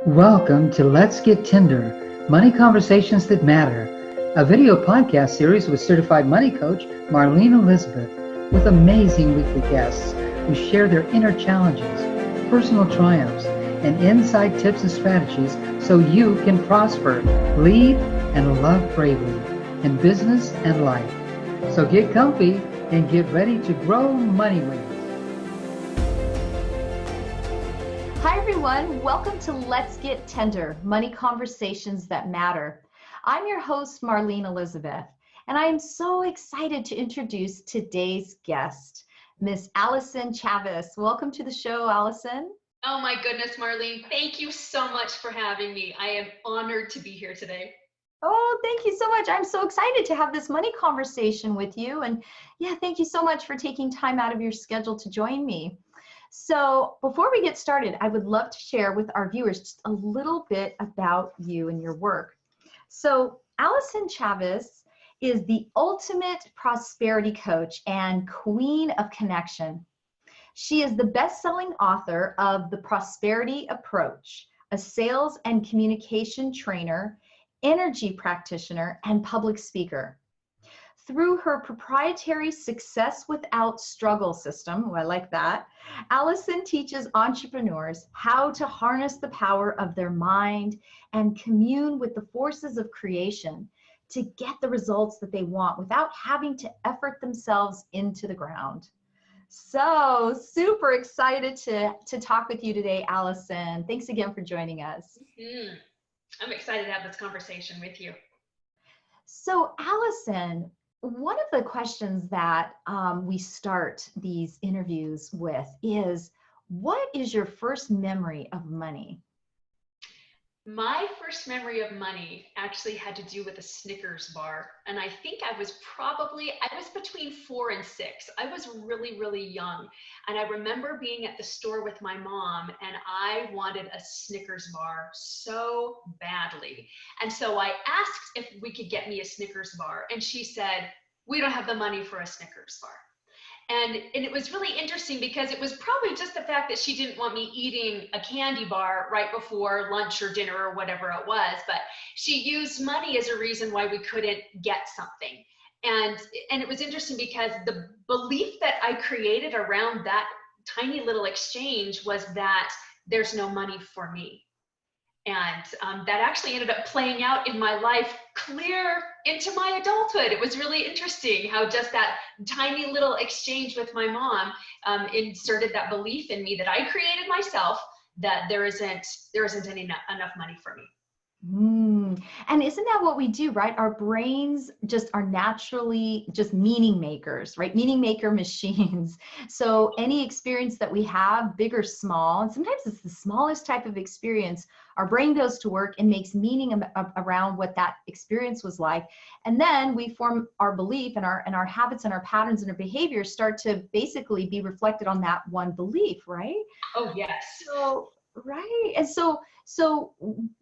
Welcome to Let's Get Tender, Money Conversations That Matter, a video podcast series with certified money coach Marlene Elizabeth, with amazing weekly guests who share their inner challenges, personal triumphs, and inside tips and strategies so you can prosper, lead, and love bravely in business and life. So get comfy and get ready to grow money wings. Hi everyone, welcome to Let's Get Tender, Money Conversations That Matter. I'm your host, Marlene Elizabeth, and I am so excited to introduce today's guest, Miss Allyson Chavez. Welcome to the show, Allyson. Oh my goodness, Marlene, thank you so much for having me. I am honored to be here today. Oh, thank you so much. I'm so excited to have this money conversation with you. And yeah, thank you so much for taking time out of your schedule to join me. So before we get started, I would love to share with our viewers just a little bit about you and your work. So Allyson Chavez is the ultimate prosperity coach and queen of connection. She is the best-selling author of The Prosperity Approach, a sales and communication trainer, energy practitioner, and public speaker. Through her proprietary Success Without Struggle system, I like that, Allyson teaches entrepreneurs how to harness the power of their mind and commune with the forces of creation to get the results that they want without having to effort themselves into the ground. So super excited to talk with you today, Allyson. Thanks again for joining us. I'm excited to have this conversation with you. So Allyson, one of the questions that we start these interviews with is, what is your first memory of money? My first memory of money actually had to do with a Snickers bar. And I think I was between 4 and 6. I was really, really young. And I remember being at the store with my mom and I wanted a Snickers bar so badly. And so I asked if we could get me a Snickers bar. And she said, "We don't have the money for a Snickers bar." And it was really interesting because it was probably just the fact that she didn't want me eating a candy bar right before lunch or dinner or whatever it was, but she used money as a reason why we couldn't get something. And it was interesting because the belief that I created around that tiny little exchange was that there's no money for me. And that actually ended up playing out in my life clear into my adulthood. It was really interesting how just that tiny little exchange with my mom inserted that belief in me that I created myself, that there isn't enough money for me. And isn't that what we do, right? Our brains just are naturally just meaning makers, right? Meaning maker machines. So any experience that we have, big or small, and sometimes it's the smallest type of experience, our brain goes to work and makes meaning around what that experience was like. And then we form our belief, and our habits and our patterns and our behaviors start to basically be reflected on that one belief, right? Oh, yes. So, right. And so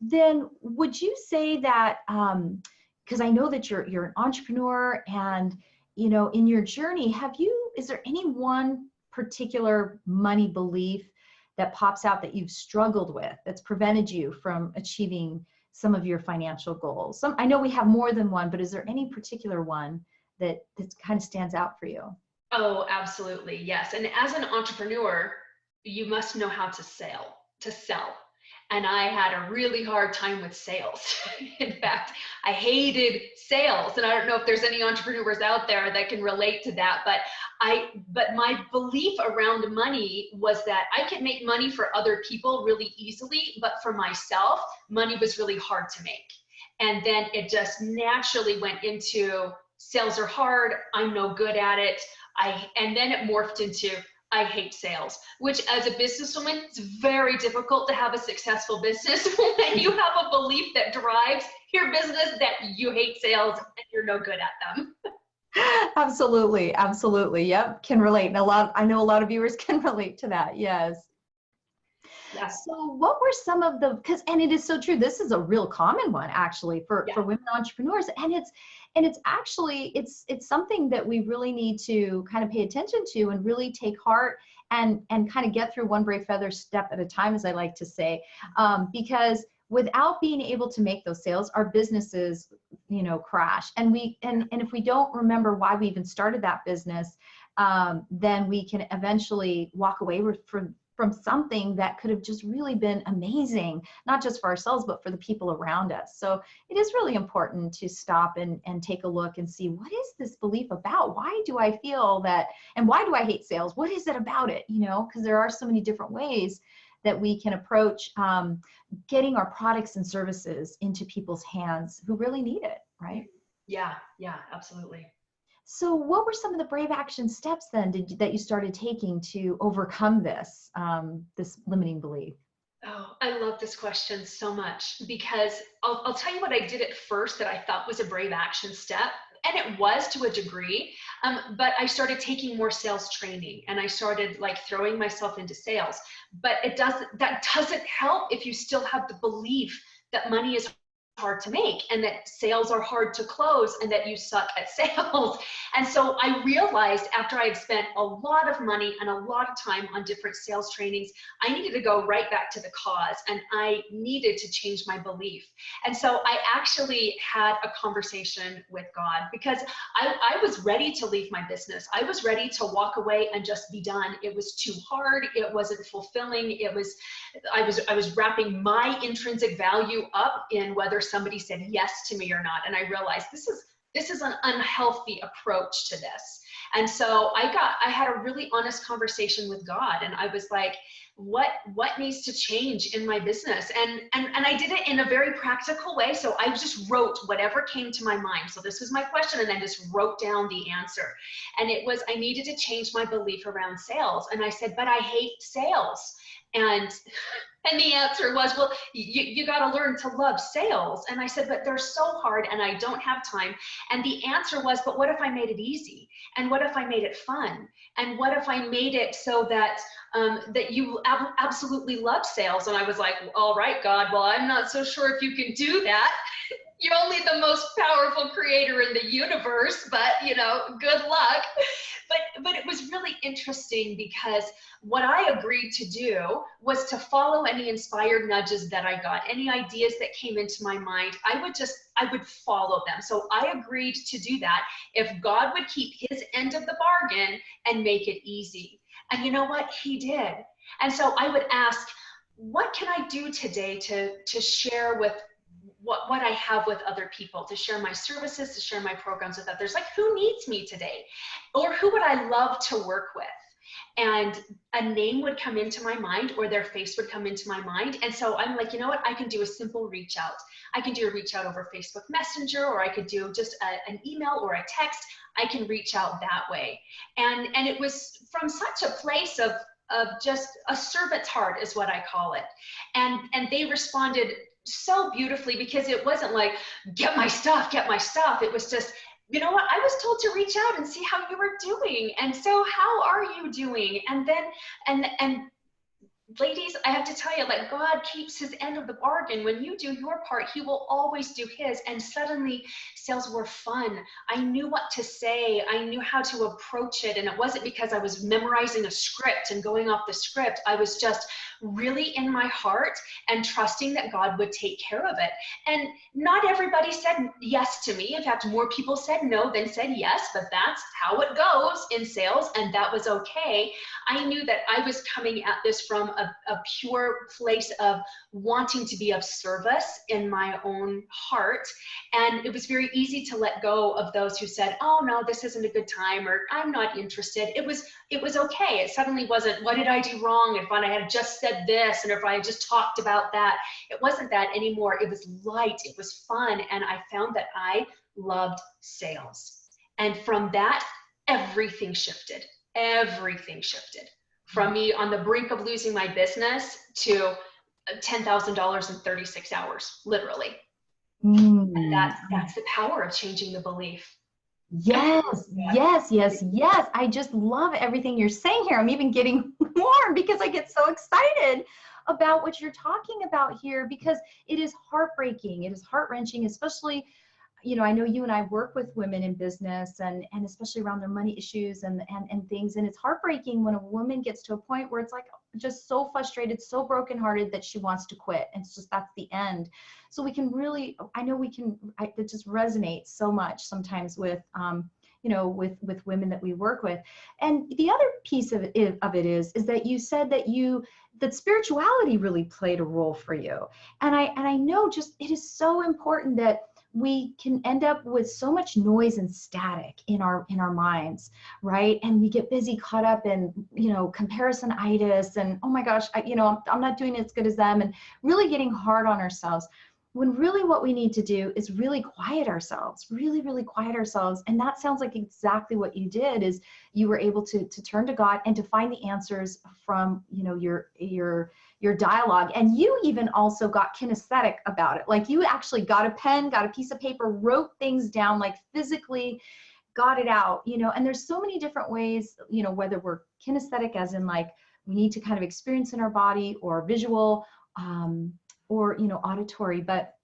then would you say that, because I know that you're an entrepreneur, and, you know, in your journey, is there any one particular money belief that pops out that you've struggled with, that's prevented you from achieving some of your financial goals? I know we have more than one, but is there any particular one that kind of stands out for you? Oh, absolutely. Yes. And as an entrepreneur, you must know how to sell. And I had a really hard time with sales. In fact, I hated sales. And I don't know if there's any entrepreneurs out there that can relate to that, but my belief around money was that I could make money for other people really easily, but for myself, money was really hard to make. And then it just naturally went into sales are hard, I'm no good at it. And then it morphed into I hate sales, which as a businesswoman, it's very difficult to have a successful business when you have a belief that drives your business that you hate sales and you're no good at them. Absolutely. Absolutely. Yep. Can relate. And I know a lot of viewers can relate to that. Yes. Yes. So what were some of and it is so true. This is a real common one actually for women entrepreneurs. And it's actually, it's something that we really need to kind of pay attention to and really take heart and kind of get through one brave feather step at a time, as I like to say, because without being able to make those sales, our businesses, crash. And if we don't remember why we even started that business, then we can eventually walk away from something that could have just really been amazing, not just for ourselves, but for the people around us. So it is really important to stop and take a look and see, what is this belief about? Why do I feel that, and why do I hate sales? What is it about it? Because there are so many different ways that we can approach getting our products and services into people's hands who really need it, right? Yeah, absolutely. So what were some of the brave action steps then that you started taking to overcome this, this limiting belief? Oh, I love this question so much, because I'll tell you what I did at first that I thought was a brave action step. And it was to a degree, but I started taking more sales training, and I started throwing myself into sales. But that doesn't help if you still have the belief that money is hard to make, and that sales are hard to close, and that you suck at sales. And so I realized, after I had spent a lot of money and a lot of time on different sales trainings, I needed to go right back to the cause, and I needed to change my belief. And so I actually had a conversation with God, because I was ready to leave my business. I was ready to walk away and just be done. It was too hard. It wasn't fulfilling. I was wrapping my intrinsic value up in whether somebody said yes to me or not. And I realized this is an unhealthy approach to this. And so I had a really honest conversation with God, and I was like, what needs to change in my business? And I did it in a very practical way. So I just wrote whatever came to my mind. So this was my question, and then just wrote down the answer. And it was, I needed to change my belief around sales. And I said, but I hate sales. And the answer was, well, you got to learn to love sales. And I said, but they're so hard and I don't have time. And the answer was, but what if I made it easy? And what if I made it fun? And what if I made it so that you absolutely love sales? And I was like, all right, God, well, I'm not so sure if you can do that. You're only the most powerful creator in the universe, but good luck. But it was really interesting, because what I agreed to do was to follow any inspired nudges that I got, any ideas that came into my mind. I would follow them. So I agreed to do that if God would keep his end of the bargain and make it easy. And you know what? He did. And so I would ask, what can I do today to share with what I have with other people, to share my services, to share my programs with others? Like, who needs me today? Or who would I love to work with? And a name would come into my mind, or their face would come into my mind. And so I'm like, you know what? I can do a simple reach out. I can do a reach out over Facebook Messenger, or I could do just an email or a text. I can reach out that way. And it was from such a place of just a servant's heart, is what I call it. And they responded so beautifully, because it wasn't like, get my stuff. It was just, you know what, I was told to reach out and see how you were doing. And so how are you doing? And then, and ladies, I have to tell you, God keeps his end of the bargain. When you do your part, he will always do his. And suddenly sales were fun. I knew what to say. I knew how to approach it. And it wasn't because I was memorizing a script and going off the script. I was just really in my heart and trusting that God would take care of it. And not everybody said yes to me. In fact, more people said no than said yes, but that's how it goes in sales, and that was okay. I knew that I was coming at this from a pure place of wanting to be of service in my own heart. And it was very easy to let go of those who said, oh no, this isn't a good time, or I'm not interested. It was okay. It suddenly wasn't, what did I do wrong if I had just said this, and if I had just talked about that? It wasn't that anymore. It was light, it was fun, and I found that I loved sales. And from that, everything shifted. From me on the brink of losing my business to $10,000 in 36 hours, literally. And that's the power of changing the belief. Yes. I just love everything you're saying here. I'm even getting warm because I get so excited about what you're talking about here, because it is heartbreaking. It is heart-wrenching, especially, I know you and I work with women in business and especially around their money issues and things. And it's heartbreaking when a woman gets to a point where it's like just so frustrated, so brokenhearted that she wants to quit. And it's just, that's the end. So we can really, it just resonates so much sometimes with, with women that we work with. And the other piece of it is that you said that spirituality really played a role for you. And I know just, it is so important that we can end up with so much noise and static in our minds, right? And we get busy, caught up in, comparisonitis and, oh my gosh, I'm not doing as good as them, and really getting hard on ourselves. When really what we need to do is really quiet ourselves, really, really quiet ourselves. And that sounds like exactly what you did, is you were able to turn to God and to find the answers from, your dialogue. And you even also got kinesthetic about it. Like you actually got a pen, got a piece of paper, wrote things down, like physically got it out, and there's so many different ways, whether we're kinesthetic as in like we need to kind of experience in our body, or visual, or, auditory, but,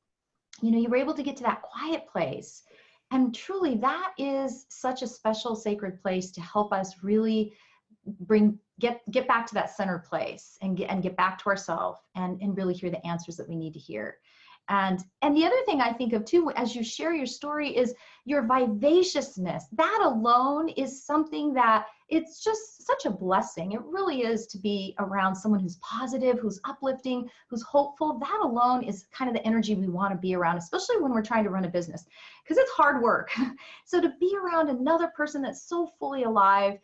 you were able to get to that quiet place. And truly that is such a special, sacred place to help us really get back to that center place and get back to ourselves and really hear the answers that we need to hear. And the other thing I think of too, as you share your story, is your vivaciousness. That alone is something that it's just such a blessing. It really is to be around someone who's positive, who's uplifting, who's hopeful. That alone is kind of the energy we want to be around, especially when we're trying to run a business, because it's hard work. So to be around another person that's so fully alive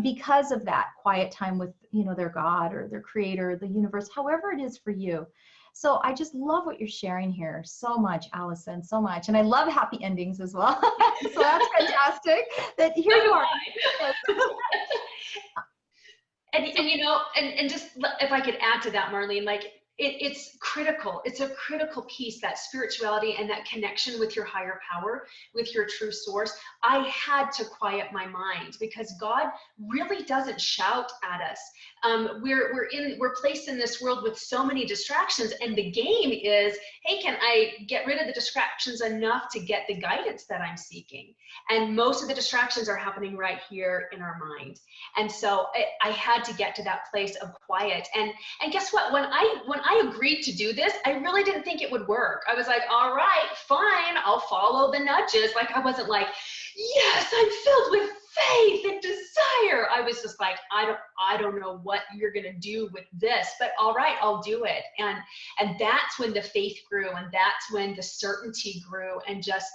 because of that quiet time with, their God or their creator, the universe, however it is for you. So I just love what you're sharing here so much, Allyson, so much. And I love happy endings as well. So that's fantastic that here you are. And just if I could add to that, Marlene, like it's critical. It's a critical piece, that spirituality and that connection with your higher power, with your true source. I had to quiet my mind because God really doesn't shout at us. We're placed in this world with so many distractions, and the game is, hey, can I get rid of the distractions enough to get the guidance that I'm seeking? And most of the distractions are happening right here in our mind. And so I had to get to that place of quiet. And guess what? When I agreed to do this, I really didn't think it would work. I was like, all right, fine, I'll follow the nudges. Like, I wasn't like, yes, I'm filled with faith and desire. I was just like, I don't know what you're gonna do with this, but all right, I'll do it. And that's when the faith grew, and that's when the certainty grew, and just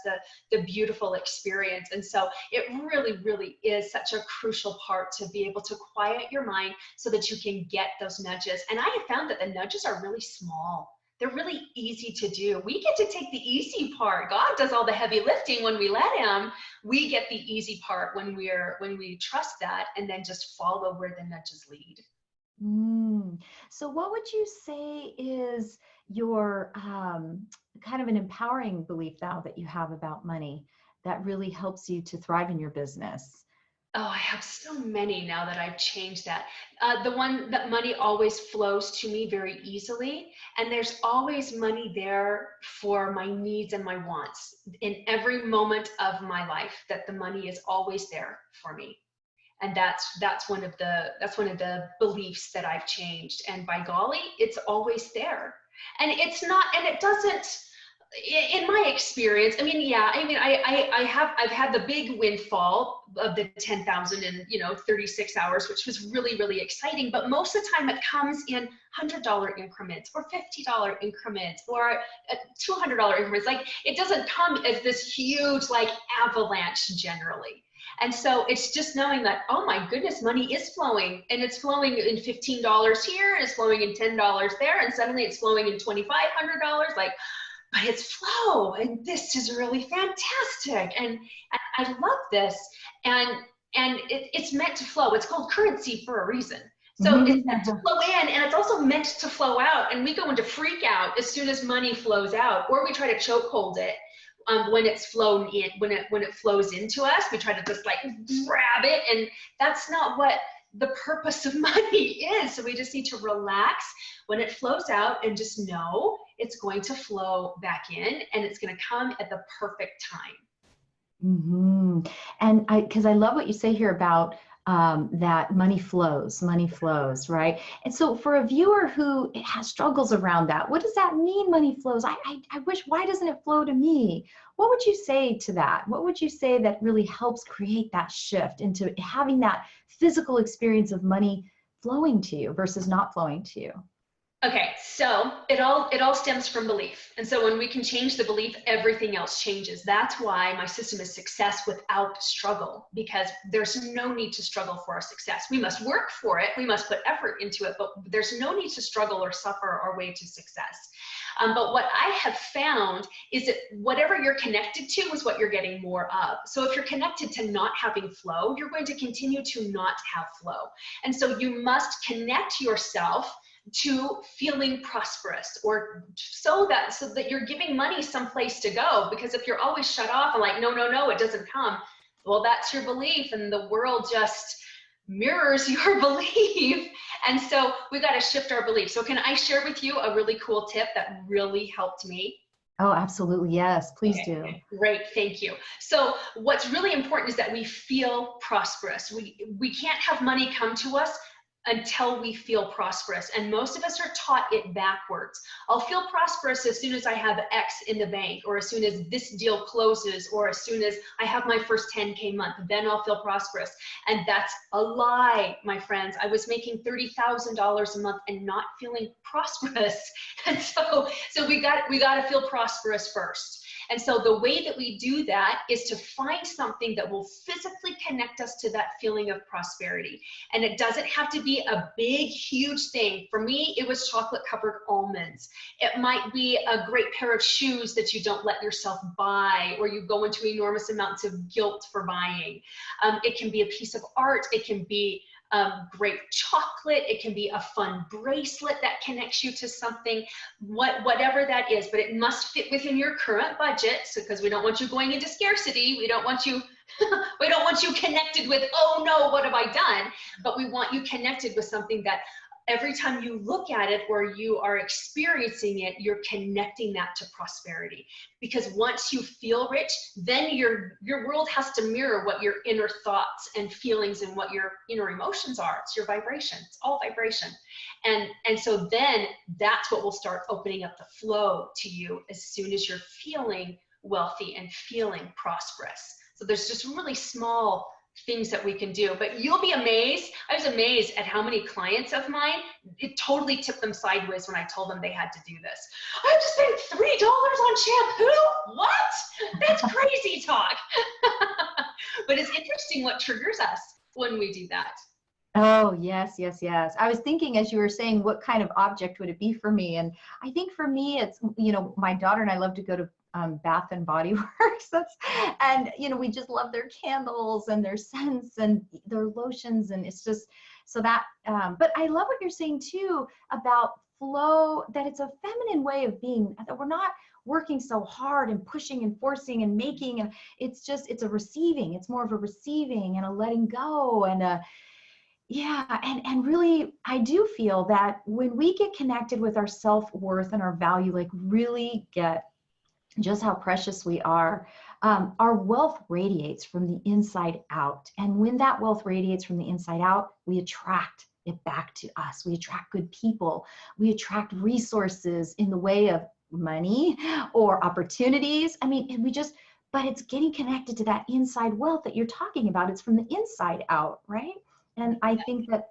the beautiful experience. And so it really, really is such a crucial part to be able to quiet your mind so that you can get those nudges. And I have found that the nudges are really small. They're really easy to do. We get to take the easy part. God does all the heavy lifting when we let him. We get the easy part when we trust that, and then just follow where the nudges lead. So what would you say is your kind of an empowering belief now that you have about money that really helps you to thrive in your business? Oh, I have so many now that I've changed that. The one that money always flows to me very easily, and there's always money there for my needs and my wants in every moment of my life. That the money is always there for me, and that's one of the beliefs that I've changed. And by golly, it's always there, and it's not, and it doesn't. In my experience, I've had the big windfall of the 10,000 in 36 hours, which was really, really exciting. But most of the time it comes in $100 increments or $50 increments or $200 increments. Like, it doesn't come as this huge like avalanche generally. And so it's just knowing that, oh my goodness, money is flowing, and it's flowing in $15 here, and it's flowing in $10 there, and suddenly it's flowing in $2,500. Like, but it's flow, and this is really fantastic, and I love this, and it's meant to flow. It's called currency for a reason. So it's meant to flow in, and it's also meant to flow out, and we go into freak out as soon as money flows out, or we try to chokehold it when it's flown in, when it flows into us. We try to just like grab it, and that's not what the purpose of money is. So we just need to relax when it flows out and just know it's going to flow back in, and it's going to come at the perfect time. Mm-hmm. And because I love what you say here about that money flows, right? And so for a viewer who has struggles around that, what does that mean, money flows? I wish, why doesn't it flow to me? What would you say to that? What would you say that really helps create that shift into having that physical experience of money flowing to you versus not flowing to you? Okay, so it all stems from belief. And so when we can change the belief, everything else changes. That's why my system is success without struggle, because there's no need to struggle for our success. We must work for it. We must put effort into it, but there's no need to struggle or suffer our way to success. But what I have found is that whatever you're connected to is what you're getting more of. So if you're connected to not having flow, you're going to continue to not have flow. And so you must connect yourself to feeling prosperous, or so that you're giving money someplace to go. Because if you're always shut off and like, no, it doesn't come, well, that's your belief, and the world just mirrors your belief. And so we got to shift our belief. So can I share with you a really cool tip that really helped me? Oh, absolutely. Yes, please do. Great, thank you. So what's really important is that we feel prosperous. We can't have money come to us until we feel prosperous. And most of us are taught it backwards. I'll feel prosperous as soon as I have X in the bank, or as soon as this deal closes, or as soon as I have my first 10K month, then I'll feel prosperous. And that's a lie, my friends. I was making $30,000 a month and not feeling prosperous. And so we got to feel prosperous first. And so the way that we do that is to find something that will physically connect us to that feeling of prosperity. And it doesn't have to be a big, huge thing. For me, it was chocolate covered almonds. It might be a great pair of shoes that you don't let yourself buy, or you go into enormous amounts of guilt for buying. It can be a piece of art. It can be great chocolate. It can be a fun bracelet that connects you to something, whatever that is, but it must fit within your current budget. So, because we don't want you going into scarcity, we don't want you connected with, oh no, what have I done? But we want you connected with something that every time you look at it or you are experiencing it, you're connecting that to prosperity. Because once you feel rich, then your world has to mirror what your inner thoughts and feelings and what your inner emotions are. It's your vibration. It's all vibration. And so then that's what will start opening up the flow to you as soon as you're feeling wealthy and feeling prosperous. So there's just really small things that we can do, but you'll be amazed. I was amazed at how many clients of mine, it totally tipped them sideways when I told them they had to do this. I have to spend $3 on shampoo? What? That's crazy talk. But it's interesting what triggers us when we do that. Oh, yes. I was thinking as you were saying, what kind of object would it be for me? And I think for me, it's, my daughter and I love to go to Bath and Body Works. And we just love their candles and their scents and their lotions. And it's just so that, but I love what you're saying too about flow, that it's a feminine way of being, that we're not working so hard and pushing and forcing and making, and it's a receiving. It's more of a receiving and a letting go and and really, I do feel that when we get connected with our self-worth and our value, like really get just how precious we are, our wealth radiates from the inside out. And when that wealth radiates from the inside out, we attract it back to us. We attract good people. We attract resources in the way of money or opportunities. But it's getting connected to that inside wealth that you're talking about. It's from the inside out, right? And I think that,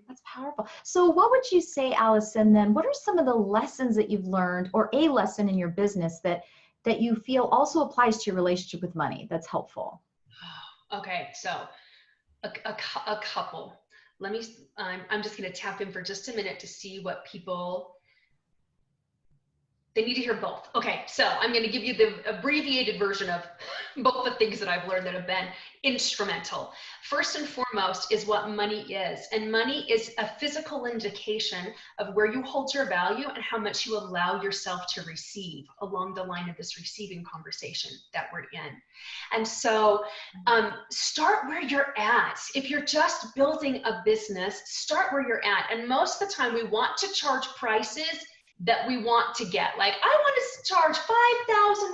that's powerful. So what would you say, Allyson, then, what are some of the lessons that you've learned, or a lesson in your business that you feel also applies to your relationship with money that's helpful? Okay, so a couple. I'm just going to tap in for just a minute to see what people, they need to hear both. Okay, so I'm going to give you the abbreviated version of both the things that I've learned that have been instrumental. First and foremost is what money is. And money is a physical indication of where you hold your value and how much you allow yourself to receive along the line of this receiving conversation that we're in. And so start where you're at. If you're just building a business, start where you're at. And most of the time we want to charge prices that we want to get. Like, I want to charge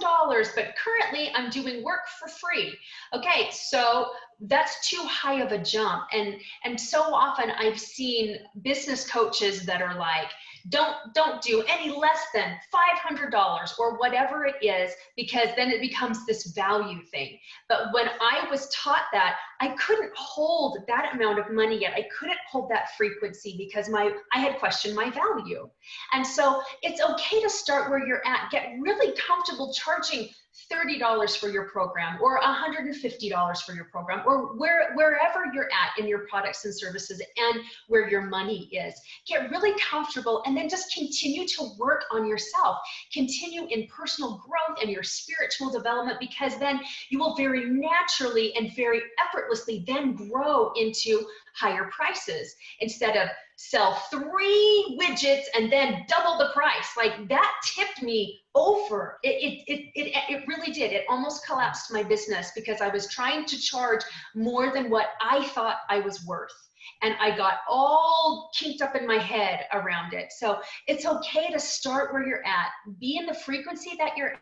$5,000, but currently I'm doing work for free. Okay, so that's too high of a jump. And so often I've seen business coaches that are like, don't do any less than $500 or whatever it is, because then it becomes this value thing. But when I was taught that, I couldn't hold that amount of money yet. I couldn't hold that frequency because I had questioned my value. And so it's okay to start where you're at. Get really comfortable charging $30 for your program, or $150 for your program, or wherever you're at in your products and services and where your money is. Get really comfortable, and then just continue to work on yourself. Continue in personal growth and your spiritual development, because then you will very naturally and very effortlessly then grow into higher prices, instead of sell 3 widgets and then double the price. Like, that tipped me over. It really did. It almost collapsed my business because I was trying to charge more than what I thought I was worth. And I got all kinked up in my head around it. So it's okay to start where you're at. Be in the frequency that you're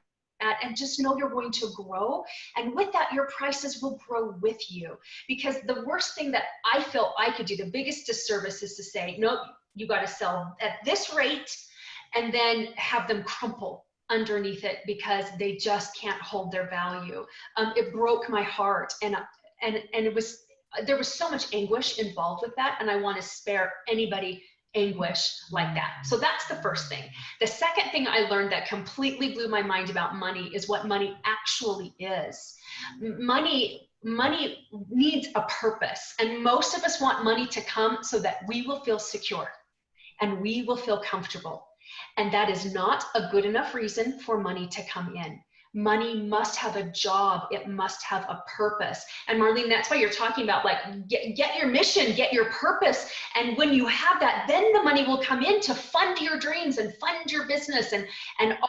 at, and just know you're going to grow. And with that, your prices will grow with you. Because the worst thing that I feel I could do, the biggest disservice, is to say, nope, you got to sell at this rate, and then have them crumple underneath it because they just can't hold their value. It broke my heart, and it was, there was so much anguish involved with that, and I want to spare anybody anguish like that. So that's the first thing. The second thing I learned that completely blew my mind about money is what money actually is. Money needs a purpose, and most of us want money to come so that we will feel secure and we will feel comfortable. And that is not a good enough reason for money to come in. Money must have a job. It must have a purpose. And Marlene, that's why you're talking about, like, get your mission, get your purpose. And when you have that, then the money will come in to fund your dreams and fund your business and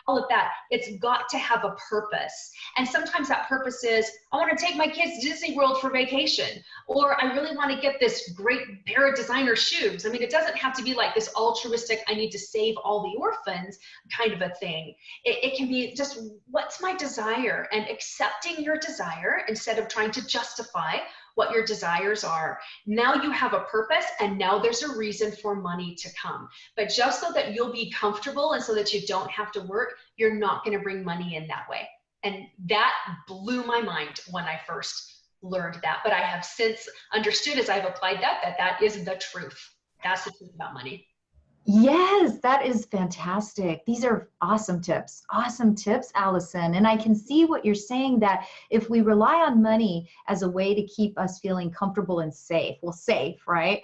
all of that. It's got to have a purpose. And sometimes that purpose is, I want to take my kids to Disney World for vacation, or I really want to get this great pair of designer shoes. I mean, it doesn't have to be like this altruistic, I need to save all the orphans kind of a thing. It can be just, what's my desire, and accepting your desire instead of trying to justify what your desires are. Now you have a purpose, and now there's a reason for money to come. But just so that you'll be comfortable and so that you don't have to work, you're not going to bring money in that way. And that blew my mind when I first learned that. But I have since understood, as I've applied that is the truth. That's the truth about money. Yes, that is fantastic. These are awesome tips, Allyson. And I can see what you're saying, that if we rely on money as a way to keep us feeling comfortable and safe, right?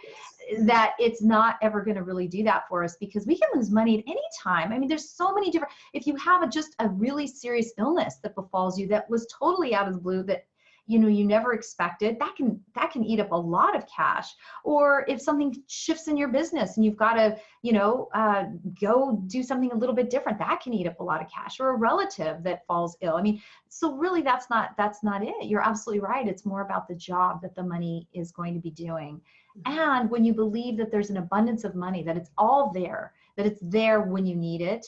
That it's not ever going to really do that for us, because we can lose money at any time. I mean, there's so many different, if you have just a really serious illness that befalls you that was totally out of the blue, that you never expected, that can eat up a lot of cash. Or if something shifts in your business and you've got to, go do something a little bit different, that can eat up a lot of cash. Or a relative that falls ill. I mean, so really that's not it. You're absolutely right. It's more about the job that the money is going to be doing. And when you believe that there's an abundance of money, that it's all there, that it's there when you need it,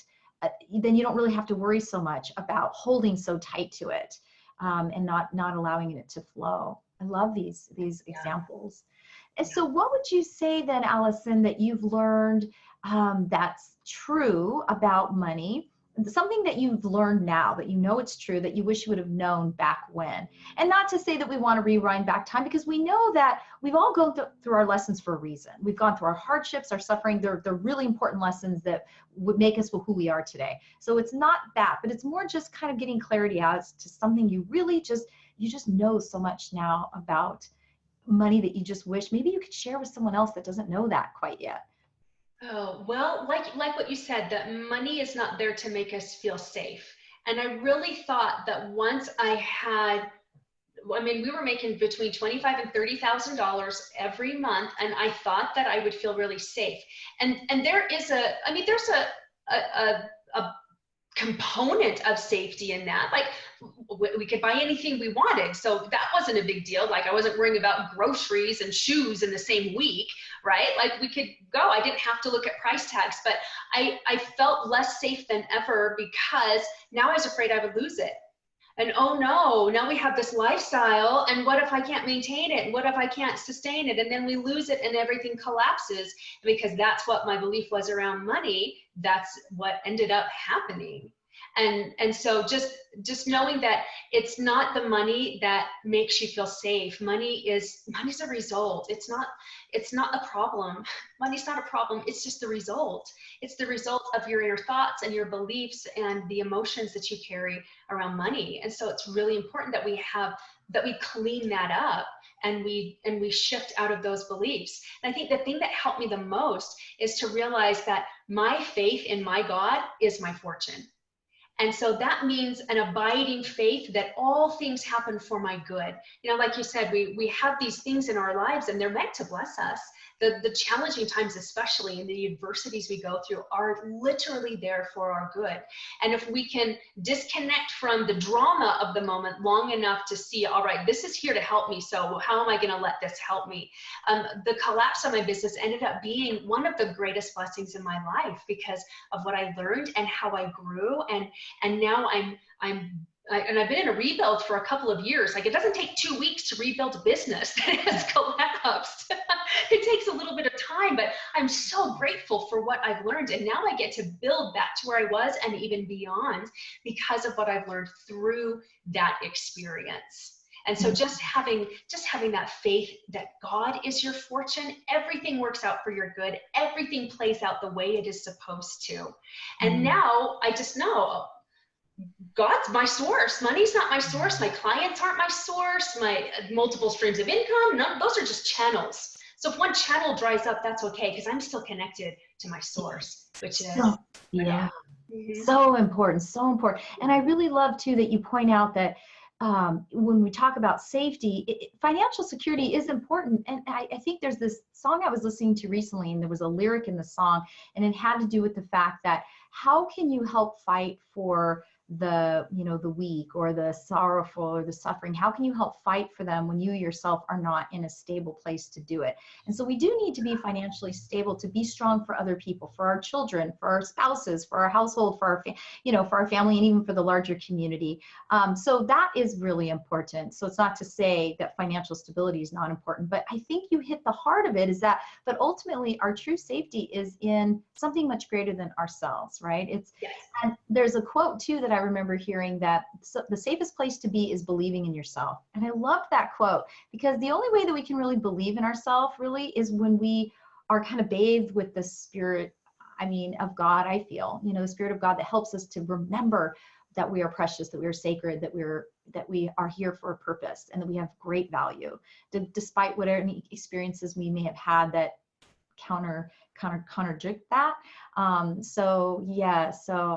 then you don't really have to worry so much about holding so tight to it. And not allowing it to flow. I love these examples. And so what would you say then, Allyson, that you've learned that's true about money? Something that you've learned now, that you know it's true, that you wish you would have known back when? And not to say that we want to rewind back time, because we know that we've all gone through our lessons for a reason. We've gone through our hardships, our suffering. They're really important lessons that would make us who we are today. So it's not that, but it's more just kind of getting clarity as to something you really just know so much now about money, that you just wish maybe you could share with someone else that doesn't know that quite yet. Oh, well, like what you said, that money is not there to make us feel safe. And I really thought that once we were making between $25,000 and $30,000 every month, and I thought that I would feel really safe. And there's a component of safety in that. Like we could buy anything we wanted. So that wasn't a big deal. Like I wasn't worrying about groceries and shoes in the same week, right? Like we could go, I didn't have to look at price tags, but I felt less safe than ever because now I was afraid I would lose it. And oh no, now we have this lifestyle, and what if I can't maintain it? And what if I can't sustain it? And then we lose it and everything collapses. Because that's what my belief was around money, that's what ended up happening. And so just knowing that it's not the money that makes you feel safe. Money's a result. It's not a problem. Money's not a problem. It's just the result. It's the result of your inner thoughts and your beliefs and the emotions that you carry around money. And so it's really important that we clean that up and we shift out of those beliefs. And I think the thing that helped me the most is to realize that my faith in my God is my fortune. And so that means an abiding faith that all things happen for my good. You know, like you said, we have these things in our lives and they're meant to bless us. The challenging times, especially, and the adversities we go through are literally there for our good. And if we can disconnect from the drama of the moment long enough to see, all right, this is here to help me. So how am I going to let this help me? The collapse of my business ended up being one of the greatest blessings in my life because of what I learned and how I grew. And now I've been in a rebuild for a couple of years. Like it doesn't take 2 weeks to rebuild a business that has collapsed. It takes a little bit of time, but I'm so grateful for what I've learned. And now I get to build back to where I was and even beyond because of what I've learned through that experience. And so just having that faith that God is your fortune, everything works out for your good. Everything plays out the way it is supposed to. And now I just know God's my source. Money's not my source. My clients aren't my source. My multiple streams of income, those are just channels. So if one channel dries up, that's okay because I'm still connected to my source, which is so important, so important. And I really love too that you point out that when we talk about safety, financial security is important. And I think there's this song I was listening to recently, and there was a lyric in the song, and it had to do with the fact that how can you help fight for the weak or the sorrowful or the suffering? How can you help fight for them when you yourself are not in a stable place to do it? And so we do need to be financially stable to be strong for other people, for our children, for our spouses, for our household, for our family, and even for the larger community. So that is really important. So it's not to say that financial stability is not important, but I think you hit the heart of it, is that but ultimately our true safety is in something much greater than ourselves, right? And there's a quote too that I remember hearing, that the safest place to be is believing in yourself. And I loved that quote because the only way that we can really believe in ourselves really is when we are kind of bathed with the spirit, of God, I feel, the spirit of God that helps us to remember that we are precious, that we are sacred, that we are here for a purpose, and that we have great value, despite whatever experiences we may have had that contradict that. So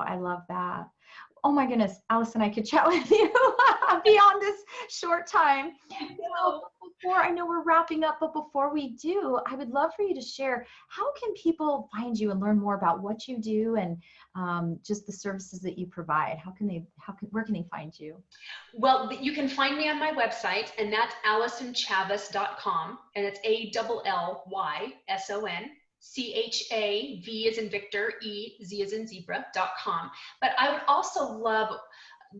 I love that. Oh my goodness, Allyson, I could chat with you beyond this short time. Before, I know we're wrapping up, but before we do, I would love for you to share, how can people find you and learn more about what you do and just the services that you provide? Where can they find you? Well, you can find me on my website, and that's AllysonChavez.com, and it's ALLYSON. CHAV as in Victor, EZ as in zebra.com. But I would also love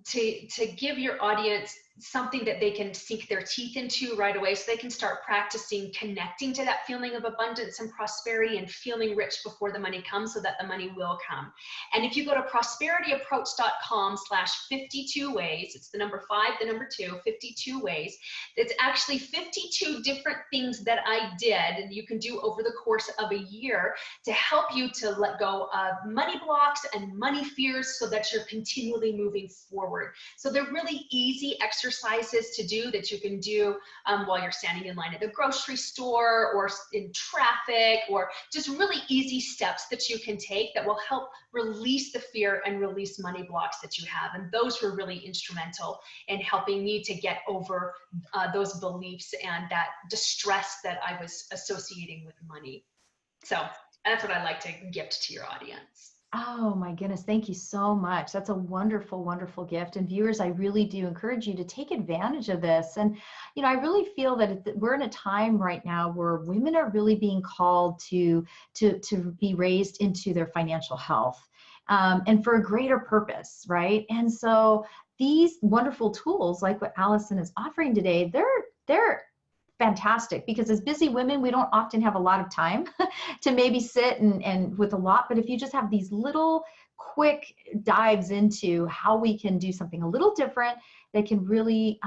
to give your audience something that they can sink their teeth into right away, so they can start practicing connecting to that feeling of abundance and prosperity and feeling rich before the money comes, so that the money will come. And if you go to prosperityapproach.com/52 ways, it's the number 5, the number 2, 52 ways. It's actually 52 different things that I did and you can do over the course of a year to help you to let go of money blocks and money fears, so that you're continually moving forward. So they're really easy exercises to do that you can do while you're standing in line at the grocery store or in traffic, or just really easy steps that you can take that will help release the fear and release money blocks that you have. And those were really instrumental in helping me to get over those beliefs and that distress that I was associating with money. So that's what I'd like to gift to your audience. Oh my goodness, thank you so much. That's a wonderful, wonderful gift. And viewers, I really do encourage you to take advantage of this. And, I really feel that we're in a time right now where women are really being called to be raised into their financial health, and for a greater purpose, right? And so these wonderful tools, like what Allyson is offering today, they're fantastic, because as busy women, we don't often have a lot of time to maybe sit and with a lot. But if you just have these little quick dives into how we can do something a little different that can really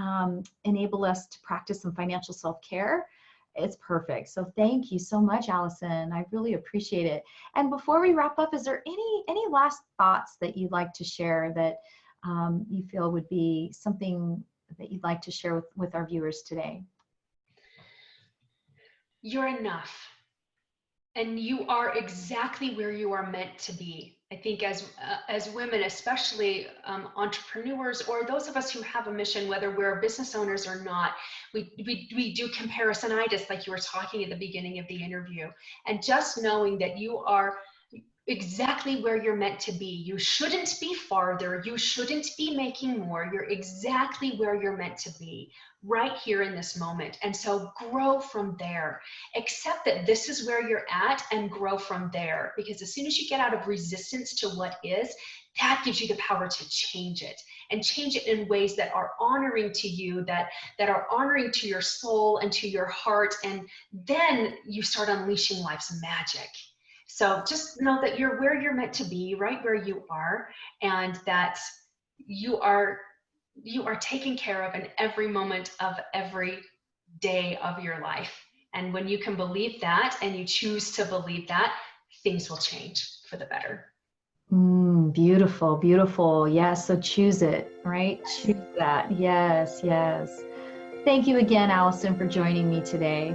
enable us to practice some financial self-care, it's perfect. So thank you so much, Allyson. I really appreciate it. And before we wrap up, is there any last thoughts that you'd like to share that you feel would be something that you'd like to share with our viewers today? You're enough. And you are exactly where you are meant to be. I think as women, especially entrepreneurs, or those of us who have a mission, whether we're business owners or not, we do comparisonitis, like you were talking at the beginning of the interview. And just knowing that you are exactly where you're meant to be. You shouldn't be farther. You shouldn't be making more. You're exactly where you're meant to be, right here in this moment. And so grow from there. Accept that this is where you're at and grow from there. Because as soon as you get out of resistance to what is, that gives you the power to change it, and change it in ways that are honoring to you, that are honoring to your soul and to your heart. And then you start unleashing life's magic. So just know that you're where you're meant to be, right where you are, and that you are taken care of in every moment of every day of your life. And when you can believe that, and you choose to believe that, things will change for the better. Beautiful, beautiful. Yes, so choose it, right? Choose that. Yes, yes. Thank you again, Allyson, for joining me today.